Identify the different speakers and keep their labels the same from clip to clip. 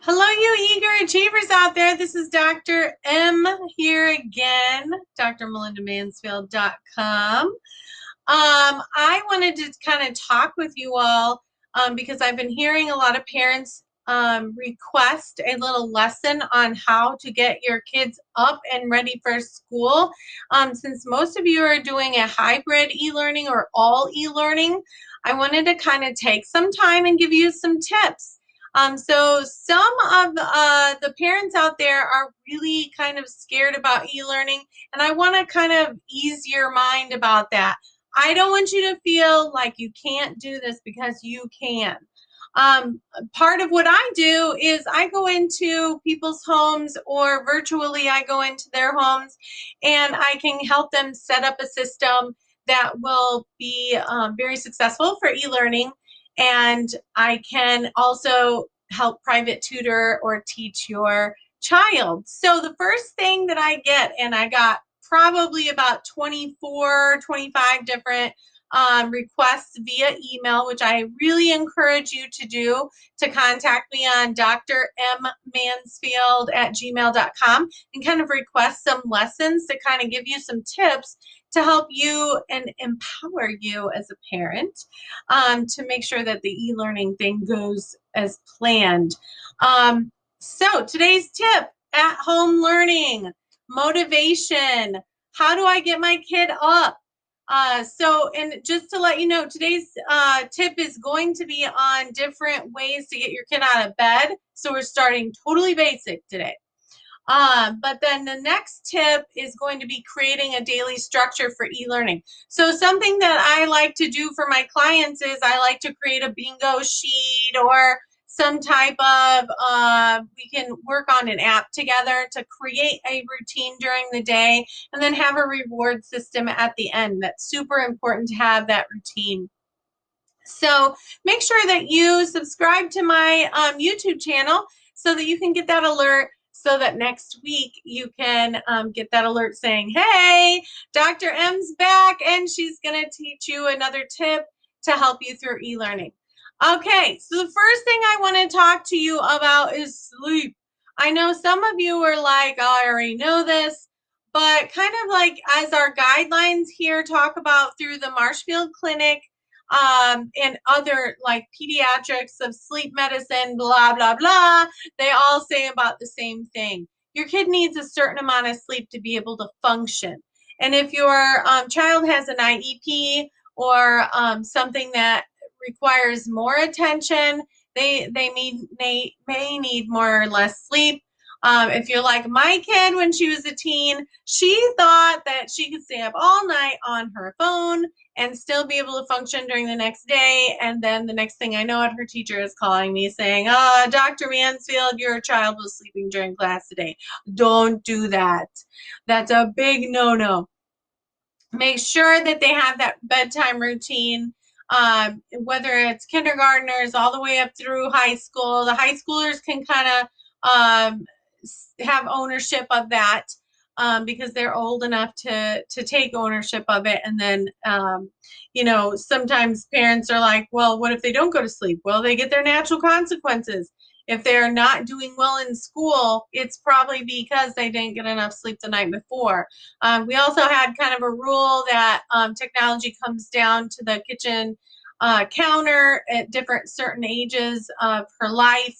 Speaker 1: Hello, you eager achievers out there. This is Dr. M here again, drmelindamansfield.com. I wanted to kind of talk with you all because I've been hearing a lot of parents request a little lesson on how to get your kids up and ready for school. Since most of you are doing a hybrid e-learning or all e-learning, I wanted to kind of take some time and give you some tips. So some of the parents out there are really kind of scared about e-learning, and I want to kind of ease your mind about that. I don't want you to feel like you can't do this because you can. Um, Part of what I do is I go into people's homes, or virtually I go into their homes, and I can help them set up a system that will be very successful for e-learning. And I can also help private tutor or teach your child. So the first thing that I get, and I got probably about 24, 25 different requests via email, which I really encourage you to do, to contact me on drmmansfield@gmail.com and kind of request some lessons to kind of give you some tips to help you and empower you as a parent to make sure that the e-learning thing goes as planned. So today's tip: at home learning, motivation. How do I get my kid up? And just to let you know, today's tip is going to be on different ways to get your kid out of bed. So we're starting totally basic today. But then the next tip is going to be creating a daily structure for e-learning. So something that I like to do for my clients is I like to create a bingo sheet or some type of, we can work on an app together to create a routine during the day and then have a reward system at the end. That's super important to have that routine. So make sure that you subscribe to my YouTube channel so that you can get that alert, so that next week you can get that alert saying, hey, Dr. M's back and she's going to teach you another tip to help you through e-learning. Okay, so the first thing I want to talk to you about is sleep. I know some of you are like, oh, I already know this, but kind of like as our guidelines here talk about through the Marshfield Clinic, and other like pediatrics of sleep medicine, blah, blah, blah, they all say about the same thing. Your kid needs a certain amount of sleep to be able to function. And if your child has an IEP or something that requires more attention, they may need more or less sleep. If you're like my kid when she was a teen, she thought that she could stay up all night on her phone and still be able to function during the next day. And then the next thing I know it, her teacher is calling me saying, Dr. Mansfield, your child was sleeping during class today. Don't do that. That's a big no-no. Make sure that they have that bedtime routine, whether it's kindergartners all the way up through high school. The high schoolers can kind of have ownership of that because they're old enough to take ownership of it. And then, sometimes parents are like, well, what if they don't go to sleep? Well, they get their natural consequences. If they're not doing well in school, it's probably because they didn't get enough sleep the night before. We also had kind of a rule that technology comes down to the kitchen counter at different certain ages of her life.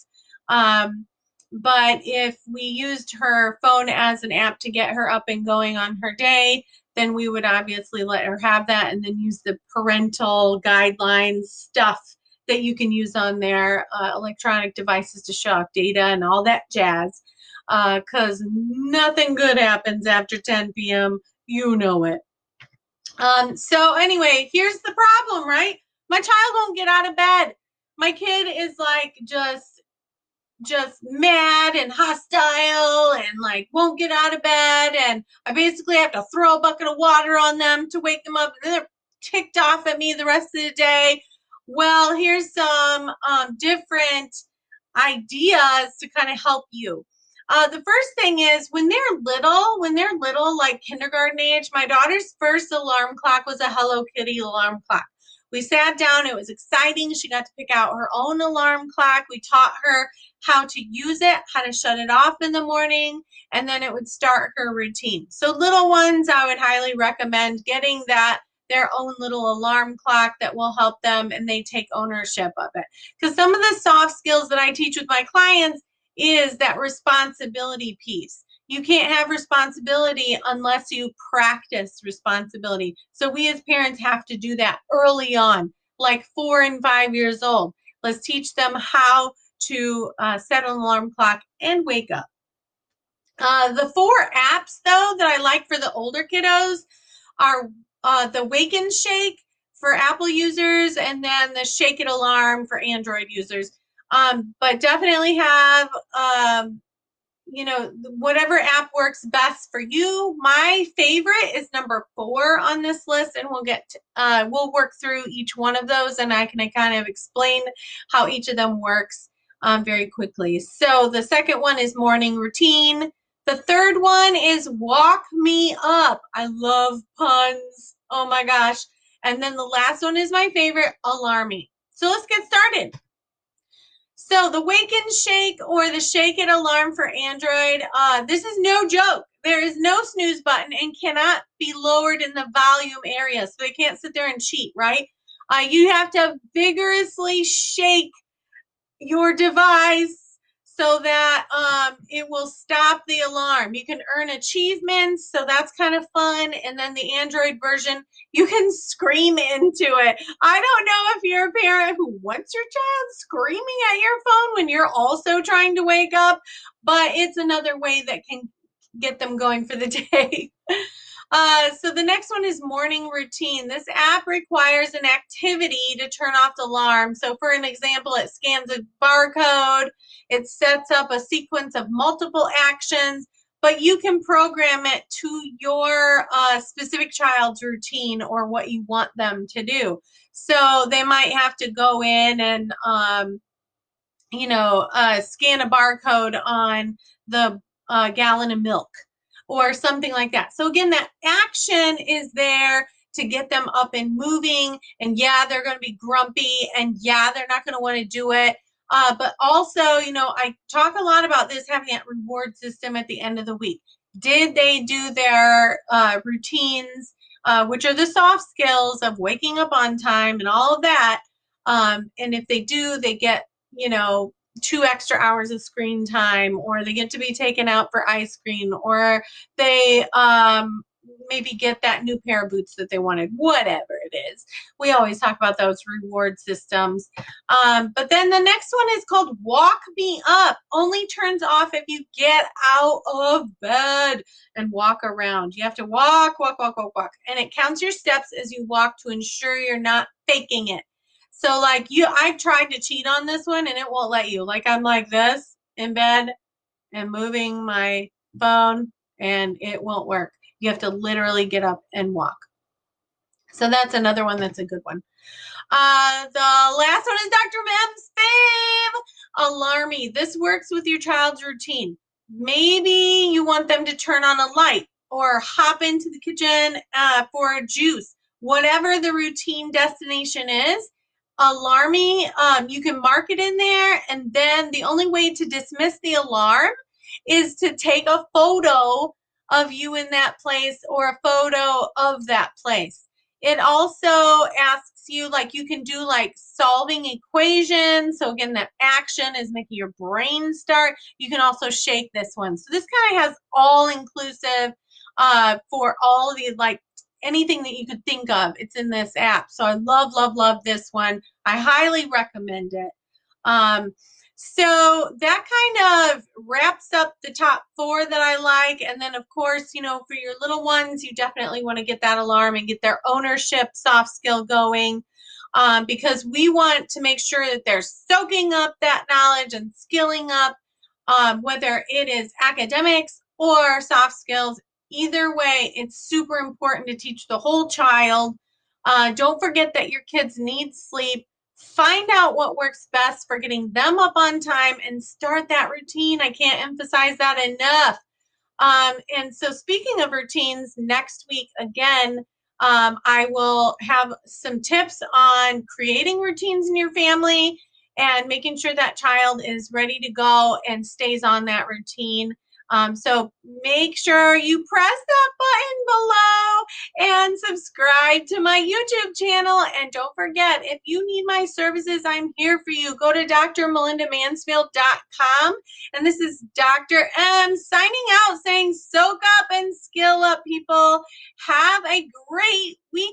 Speaker 1: But if we used her phone as an app to get her up and going on her day, then we would obviously let her have that and then use the parental guidelines stuff that you can use on their electronic devices to show off data and all that jazz. Because nothing good happens after 10 p.m. You know it. So anyway, here's the problem, right? My child won't get out of bed. My kid is like just mad and hostile and like won't get out of bed, and I basically have to throw a bucket of water on them to wake them up, and they're ticked off at me the rest of the day. Well, here's some different ideas to kind of help you. The first thing is when they're little, like kindergarten age, my daughter's first alarm clock was a Hello Kitty alarm clock. We sat down. It was exciting. She got to pick out her own alarm clock. We taught her how to use it, how to shut it off in the morning, and then it would start her routine. So little ones, I would highly recommend getting their own little alarm clock that will help them and they take ownership of it. Because some of the soft skills that I teach with my clients is that responsibility piece. You can't have responsibility unless you practice responsibility. So we as parents have to do that early on, like 4 and 5 years old. Let's teach them how to set an alarm clock and wake up. The 4 apps, though, that I like for the older kiddos are the Wake and Shake for Apple users, and then the Shake It Alarm for Android users. But definitely have whatever app works best for you. My favorite is number 4 on this list, and we'll work through each one of those, and I can kind of explain how each of them works very quickly. So the second one is morning routine. The third one is walk me up. I love puns. Oh my gosh. And then the last one is my favorite, alarmy. So let's get started. So the Wake and Shake or the Shake It alarm for Android, this is no joke. There is no snooze button and cannot be lowered in the volume area. So they can't sit there and cheat, right? You have to vigorously shake your device so that it will stop the alarm. You can earn achievements, so that's kind of fun. And then the Android version, you can scream into it. I don't know if you're a parent who wants your child screaming at your phone when you're also trying to wake up, but it's another way that can get them going for the day. So the next one is morning routine. This app requires an activity to turn off the alarm. So for an example, it scans a barcode, it sets up a sequence of multiple actions, but you can program it to your specific child's routine or what you want them to do. So they might have to go in and scan a barcode on the gallon of milk or something like that. So again, that action is there to get them up and moving. And yeah, they're going to be grumpy, and yeah, they're not going to want to do it. But also, I talk a lot about this, having that reward system at the end of the week. Did they do their routines, which are the soft skills of waking up on time and all of that? And if they do, they get 2 extra hours of screen time, or they get to be taken out for ice cream, or they maybe get that new pair of boots that they wanted, whatever it is. We always talk about those reward systems. But then the next one is called Walk Me Up. Only turns off if you get out of bed and walk around. You have to walk, walk, walk, walk, walk. And it counts your steps as you walk to ensure you're not faking it. So like I've tried to cheat on this one and it won't let you. Like I'm like this in bed and moving my phone and it won't work. You have to literally get up and walk. So that's another one that's a good one. The last one is Dr. Mem's Fave Alarmy. This works with your child's routine. Maybe you want them to turn on a light or hop into the kitchen for a juice. Whatever the routine destination is, Alarmy, you can mark it in there, and then the only way to dismiss the alarm is to take a photo of you in that place or a photo of that place. It also asks you, like, you can do like solving equations. So again, that action is making your brain start. You can also shake this one. So this kind of has all inclusive for all of the, like, anything that you could think of. It's in this app. So I love, love, love this one. I highly recommend it. So that kind of wraps up the top 4 that I like. And then, of course, for your little ones, you definitely want to get that alarm and get their ownership soft skill going, because we want to make sure that they're soaking up that knowledge and skilling up, whether it is academics or soft skills. Either way, it's super important to teach the whole child. Don't forget that your kids need sleep. Find out what works best for getting them up on time and start that routine. I can't emphasize that enough. And so speaking of routines, next week, again, I will have some tips on creating routines in your family and making sure that child is ready to go and stays on that routine. So make sure you press that button below and subscribe to my YouTube channel. And don't forget, if you need my services, I'm here for you. Go to drmelindamansfield.com. And this is Dr. M signing out saying soak up and skill up, people. Have a great week.